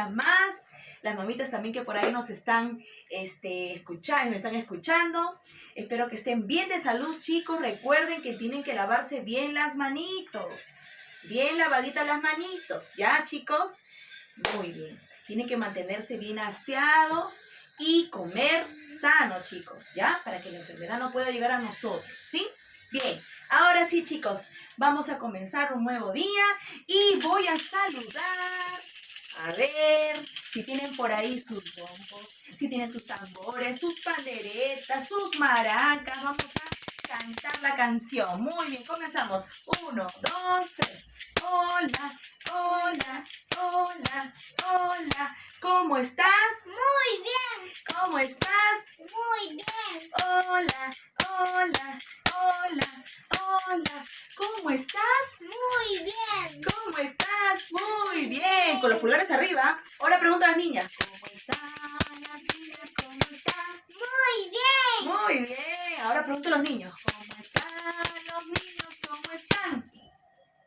día más. Las mamitas también que por ahí nos están escuchando, me están escuchando. Espero que estén bien de salud, chicos. Recuerden que tienen que lavarse bien las manitos. Bien lavaditas las manitos, ¿ya, chicos? Muy bien. Tienen que mantenerse bien aseados y comer sano, chicos, ¿ya? Para que la enfermedad no pueda llegar a nosotros, ¿sí? Bien, ahora sí, chicos, vamos a comenzar un nuevo día y voy a saludar. A ver si tienen por ahí sus bombos, si tienen sus tambores, sus panderetas, sus maracas. Vamos a cantar la canción. Muy bien, comenzamos. 1, 2, 3. Hola, hola, hola, hola. ¿Cómo estás? Muy bien. ¿Cómo estás? Muy bien. Hola, hola, hola, hola. ¿Cómo estás? Muy bien. ¿Cómo estás? Muy bien. Con los pulgares arriba. Ahora pregunta a las niñas. ¿Cómo están las niñas? ¿Cómo están? Muy bien. Muy bien. Ahora pregunta a los niños. ¿Cómo están los niños? ¿Cómo están?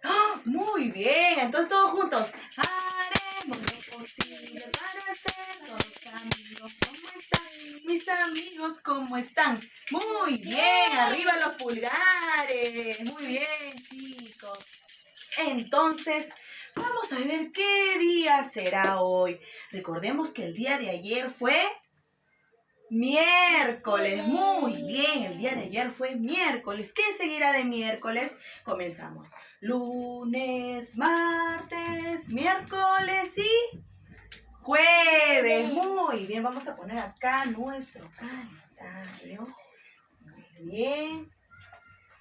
¡Oh! Muy bien. Entonces todos juntos. Haremos lo posible para ser todos amigos. ¿Cómo están? Mis amigos, ¿cómo están? Muy bien. Arriba los pulgares. Muy bien, chicos. Entonces, vamos a ver qué día será hoy. Recordemos que el día de ayer fue miércoles. Muy bien, el día de ayer fue miércoles. ¿Qué seguirá de miércoles? Comenzamos. Lunes, martes, miércoles y jueves. Muy bien, vamos a poner acá nuestro calendario. Muy bien.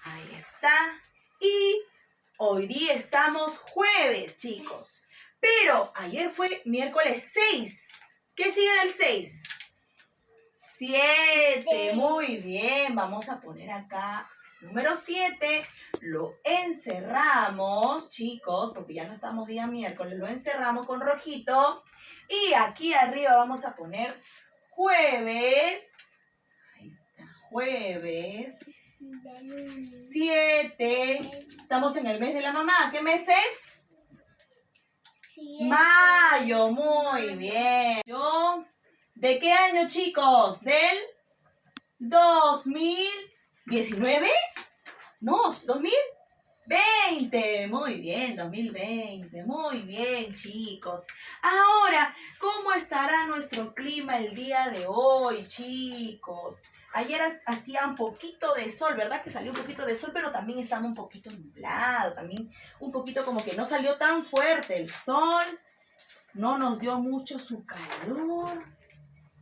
Ahí está. Y hoy día estamos jueves, chicos. Pero ayer fue miércoles 6. ¿Qué sigue del 6? 7. Muy bien. Vamos a poner acá número 7. Lo encerramos, chicos, porque ya no estamos día miércoles. Lo encerramos con rojito. Y aquí arriba vamos a poner jueves. Ahí está, jueves. 7. Estamos en el mes de la mamá. ¿Qué mes es? Mayo. Muy bien. ¿De qué año, chicos? ¿Del 2019? No, 2020. Muy bien, 2020. Muy bien, chicos. Ahora, ¿cómo estará nuestro clima el día de hoy, chicos? Ayer hacía un poquito de sol, ¿verdad? Que salió un poquito de sol, pero también estaba un poquito nublado, también un poquito como que no salió tan fuerte el sol, no nos dio mucho su calor.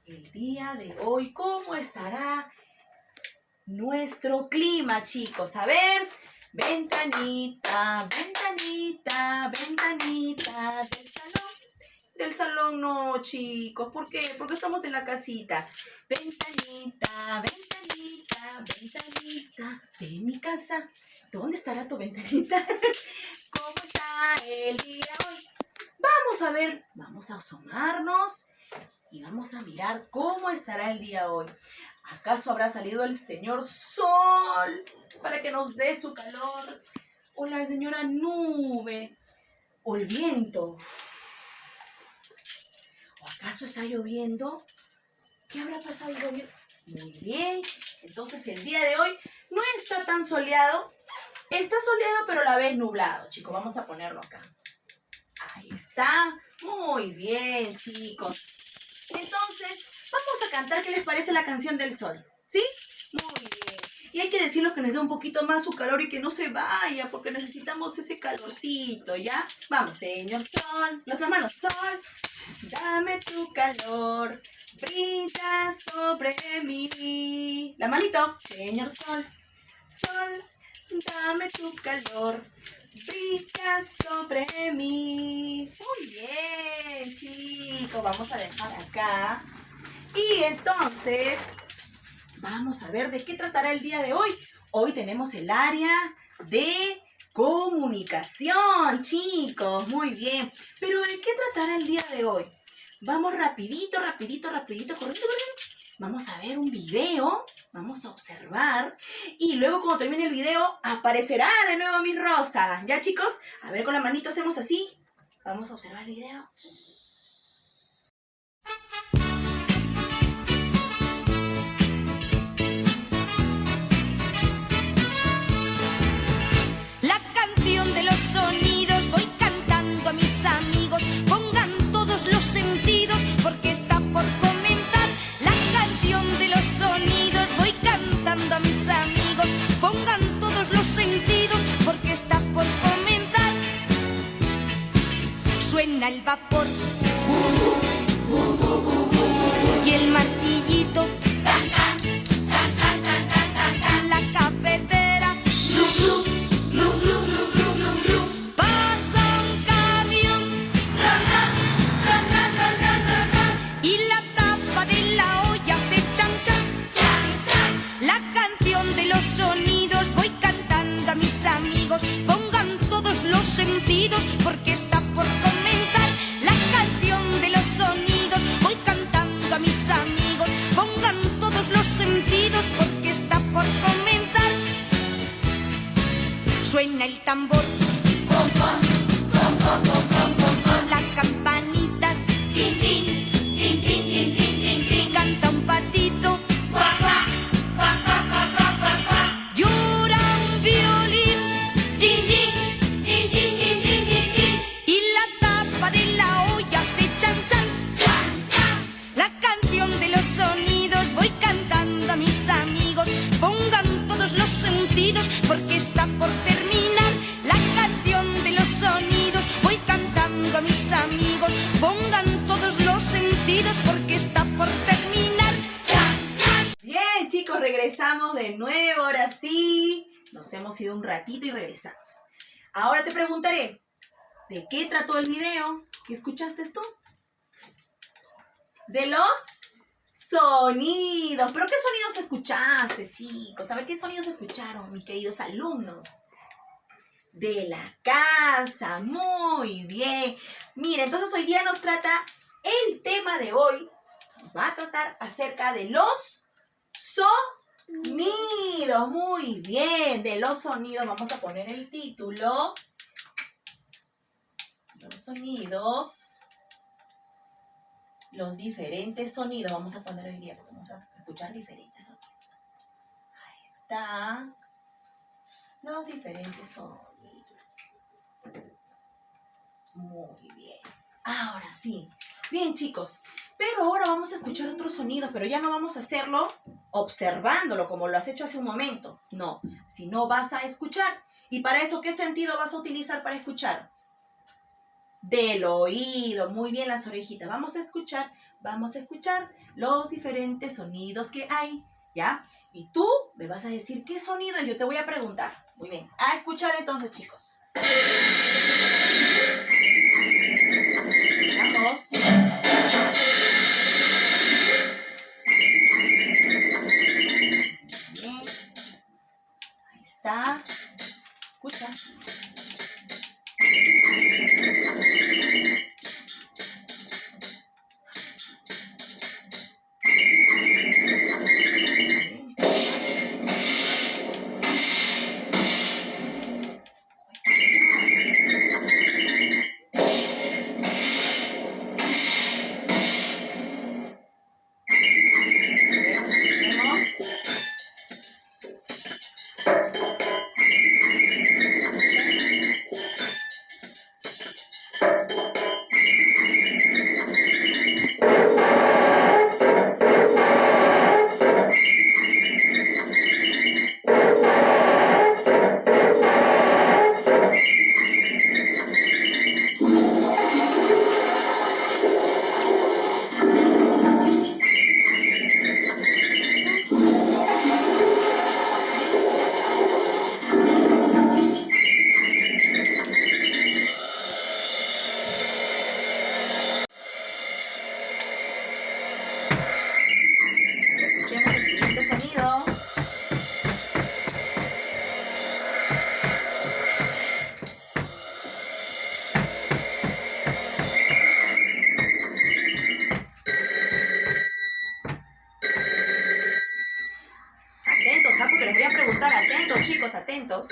El día de hoy, ¿cómo estará nuestro clima, chicos? A ver, ventanita, ventanita, ventanita del salón no, chicos. ¿Por qué? Porque estamos en la casita. Ventanita, ventanita, ventanita de mi casa. ¿Dónde estará tu ventanita? ¿Cómo está el día hoy? Vamos a ver, vamos a asomarnos y vamos a mirar cómo estará el día hoy. ¿Acaso habrá salido el señor Sol para que nos dé su calor? ¿O la señora Nube? ¿O el viento? ¿O acaso está lloviendo? ¿Qué habrá pasado lloviendo? Muy bien. Entonces el día de hoy no está tan soleado. Está soleado, pero a la vez nublado, chicos. Vamos a ponerlo acá. Ahí está. Muy bien, chicos. Entonces, vamos a cantar. ¿Qué les parece la canción del sol? ¿Sí? Muy bien. Y hay que decirles que les dé un poquito más su calor y que no se vaya, porque necesitamos ese calorcito, ¿ya? Vamos, señor sol. Las manos, sol. Dame tu calor. Brilla sobre mí. La manito. Señor sol. Sol. Dame tu calor. Brilla sobre mí. Muy bien, chicos. Vamos a dejar acá. Y entonces, vamos a ver de qué tratará el día de hoy. Hoy tenemos el área de comunicación, chicos. Muy bien. Pero ¿de qué tratará el día de hoy? Vamos rapidito, rapidito, rapidito, corriendo, corriendo. Vamos a ver un video. Vamos a observar. Y luego cuando termine el video, aparecerá de nuevo mi rosa. ¿Ya, chicos? A ver, con la manito hacemos así. Vamos a observar el video. sonidos, porque está por comenzar la canción de los sonidos. Voy cantando a mis amigos, pongan todos los sentidos, porque está por comenzar. Suena el vapor y el martillito, la cafetera, pasa un camión y la tapa de la olla hace chan chan. La canción de los sonidos voy cantando a mis amigos, pongan todos los sentidos, porque está por comenzar la canción de los sonidos. Voy cantando a mis amigos, pongan todos los sentidos, porque está por comenzar. Suena el tambor, las campanitas, canta un patito, llora un violín, y la tapa de la olla hace chan chan. La canción de los sonidos voy cantando a mis amigos, pongan todos los sentidos, porque está por terminar la canción de los sonidos. Voy cantando a mis amigos, pongan todos los sentidos, porque está por terminar. Bien, chicos, regresamos de nuevo, ahora sí. Nos hemos ido un ratito y regresamos. Ahora te preguntaré, ¿de qué trató el video? ¿Qué escuchaste tú? De los sonidos. ¿Pero qué sonidos escuchaste, chicos? A ver, ¿qué sonidos escucharon, mis queridos alumnos? De la casa. Muy bien. Mira, entonces hoy día nos trata, el tema de hoy va a tratar acerca de los sonidos. Muy bien, de los sonidos. Vamos a poner el título. Los sonidos. Los diferentes sonidos. Vamos a poner hoy día porque vamos a escuchar diferentes sonidos. Ahí está. Los diferentes sonidos. Muy bien. Ahora sí. Bien, chicos. Pero ahora vamos a escuchar otros sonidos, pero ya no vamos a hacerlo observándolo como lo has hecho hace un momento. No, sino vas a escuchar. ¿Y para eso qué sentido vas a utilizar para escuchar? Del oído. Muy bien, las orejitas. Vamos a escuchar los diferentes sonidos que hay, ¿ya? Y tú me vas a decir qué sonido es. Yo te voy a preguntar. Muy bien. A escuchar entonces, chicos. Vamos. Bien. Ahí está. Escucha. chicos, atentos.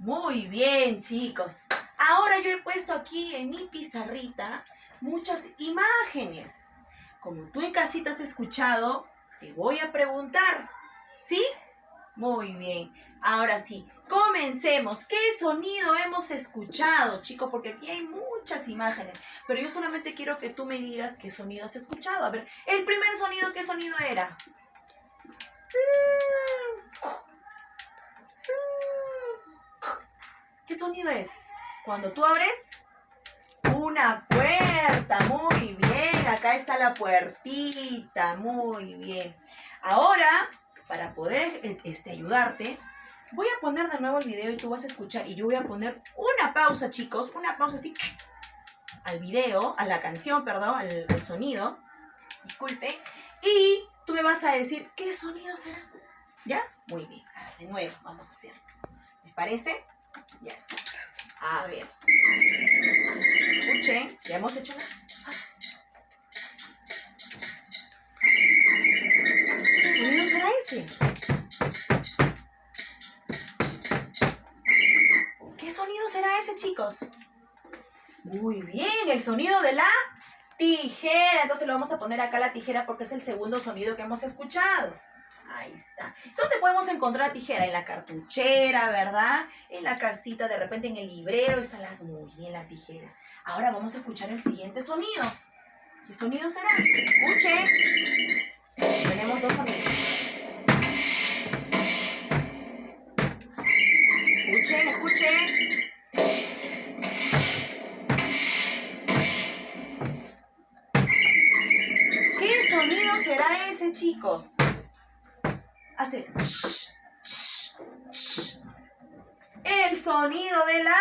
Muy bien, chicos. Ahora yo he puesto aquí en mi pizarrita muchas imágenes como tú en casita has escuchado, te voy a preguntar. ¿Sí? Muy bien. Ahora sí, comencemos. ¿Qué sonido hemos escuchado, chicos? Porque aquí hay muchas imágenes. Pero yo solamente quiero que tú me digas qué sonido has escuchado. A ver, el primer sonido, ¿qué sonido era? ¿Qué sonido es? Cuando tú abres una puerta. Muy bien. Acá está la puertita. Muy bien. Ahora, para poder ayudarte, voy a poner de nuevo el video y tú vas a escuchar. Y yo voy a poner una pausa, chicos. Una pausa así al video, a la canción, perdón, al sonido. Disculpe. Y tú me vas a decir, ¿qué sonido será? ¿Ya? Muy bien. A ver, de nuevo, vamos a hacerlo. ¿Les parece? Ya está. A ver. Escuchen. Ya hemos hecho una... ¿Qué sonido será ese? ¿Qué sonido será ese, chicos? Muy bien, el sonido de la tijera. Entonces lo vamos a poner acá la tijera porque es el segundo sonido que hemos escuchado. Ahí está. ¿Dónde podemos encontrar tijera? En la cartuchera, ¿verdad? En la casita, de repente en el librero está muy bien la tijera. Ahora vamos a escuchar el siguiente sonido. ¿Qué sonido será? Escuchen. Tenemos dos sonidos. Escuchen, escuchen. ¿Qué sonido será ese, chicos? Hace shh, shh, shh. El sonido de la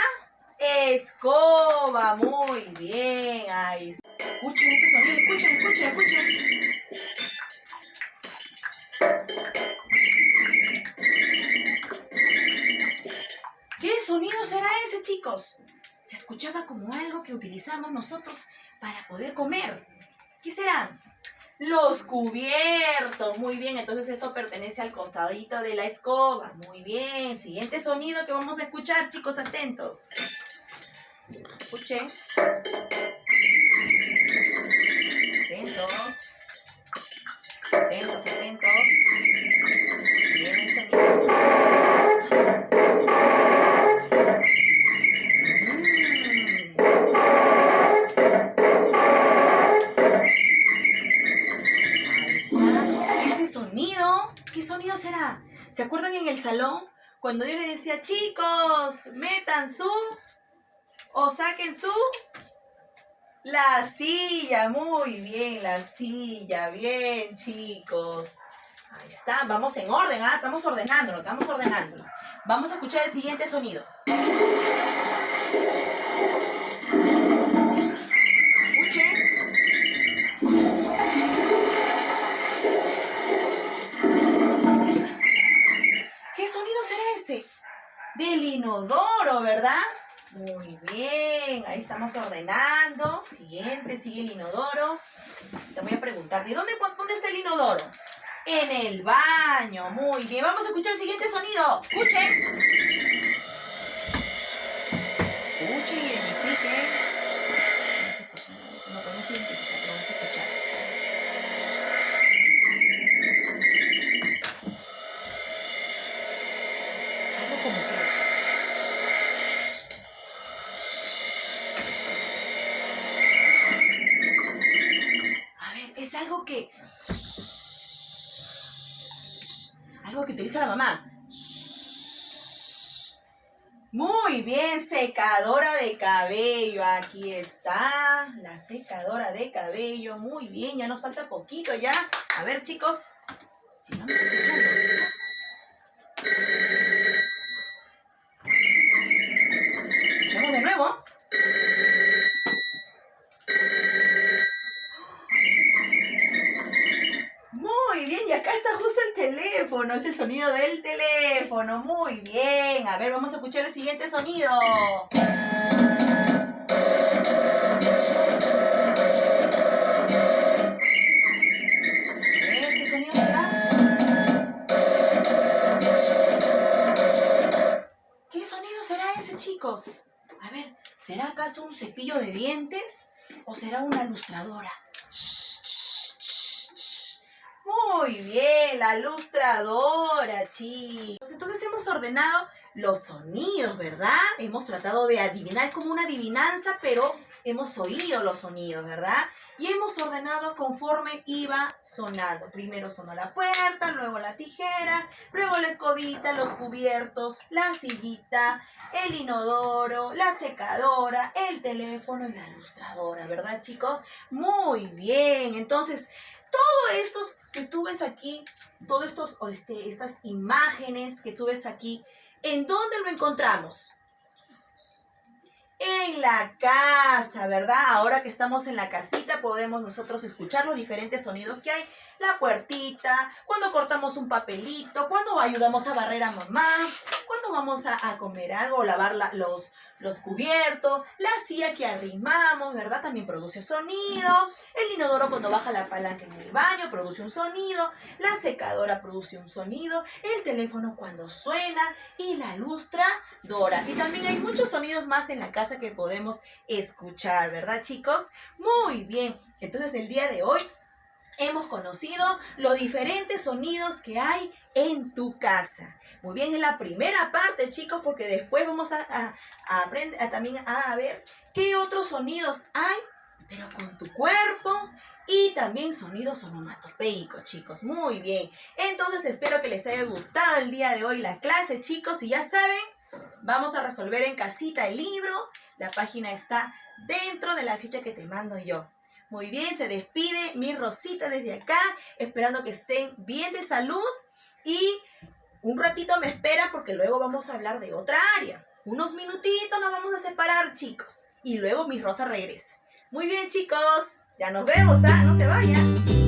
escoba. Muy bien. Ahí está. Escuchen este sonido. Escuchen, escuchen, escuchen. ¿Qué sonido será ese, chicos? Se escuchaba como algo que utilizamos nosotros para poder comer. ¿Qué serán? Los cubiertos. Muy bien, entonces esto pertenece al costadito de la escoba. Muy bien. Siguiente sonido que vamos a escuchar, chicos, atentos. Escuchen. Atentos. Atentos, atentos. Bien el sonido. ¿Qué sonido será? ¿Se acuerdan en el salón? Cuando yo le decía, chicos, metan su o saquen su... La silla, muy bien, la silla, bien, chicos. Ahí está, vamos en orden, ¿ah? Estamos ordenándolo, estamos ordenándolo. Vamos a escuchar el siguiente sonido. Escuchen. ¿Qué sonido será ese? Del inodoro, ¿verdad? Muy bien, ahí estamos ordenando. Siguiente, sigue el inodoro. Te voy a preguntar, ¿de dónde está el inodoro? En el baño, muy bien. Vamos a escuchar el siguiente sonido. Escuchen. Escuchen y identifiquen. No podemos identificar, pero vamos a escuchar. Algo como que... Es algo que utiliza la mamá. Muy bien, secadora de cabello. Aquí está la secadora de cabello. Muy bien, ya nos falta poquito ya. A ver, chicos, sigamos escuchando. Escuchamos de nuevo. Muy bien, y acá está justo el teléfono, es el sonido del teléfono. Muy bien, a ver, vamos a escuchar el siguiente sonido. ¿Qué sonido será? ¿Qué sonido será ese, chicos? A ver, ¿será acaso un cepillo de dientes o será una lustradora? Shh, shh, shh. la lustradora, chicos. Entonces hemos ordenado los sonidos, ¿verdad? Hemos tratado de adivinar, es como una adivinanza, pero hemos oído los sonidos, ¿verdad? Y hemos ordenado conforme iba sonando. Primero sonó la puerta, luego la tijera, luego la escobita, los cubiertos, la sillita, el inodoro, la secadora, el teléfono y la lustradora, ¿verdad, chicos? Muy bien. Entonces, todo estos que tú ves aquí, todos estas imágenes que tú ves aquí, ¿en dónde lo encontramos? En la casa, ¿verdad? Ahora que estamos en la casita podemos nosotros escuchar los diferentes sonidos que hay. La puertita, cuando cortamos un papelito, cuando ayudamos a barrer a mamá, cuando vamos a comer algo o lavar los cubiertos, la silla que arrimamos, ¿verdad? También produce sonido. El inodoro cuando baja la palanca en el baño produce un sonido. La secadora produce un sonido. El teléfono cuando suena y la lustradora. Y también hay muchos sonidos más en la casa que podemos escuchar, ¿verdad, chicos? Muy bien. Entonces el día de hoy hemos conocido los diferentes sonidos que hay en tu casa. Muy bien, es la primera parte, chicos, porque después vamos a aprender también a ver qué otros sonidos hay, pero con tu cuerpo, y también sonidos onomatopeicos, chicos. Muy bien. Entonces espero que les haya gustado el día de hoy la clase, chicos, y ya saben, vamos a resolver en casita el libro. La página está dentro de la ficha que te mando yo. Muy bien, se despide mi Rosita desde acá, esperando que estén bien de salud y un ratito me esperan porque luego vamos a hablar de otra área. Unos minutitos nos vamos a separar, chicos, y luego mi Rosa regresa. Muy bien, chicos, ya nos vemos, ¿ah? No se vayan.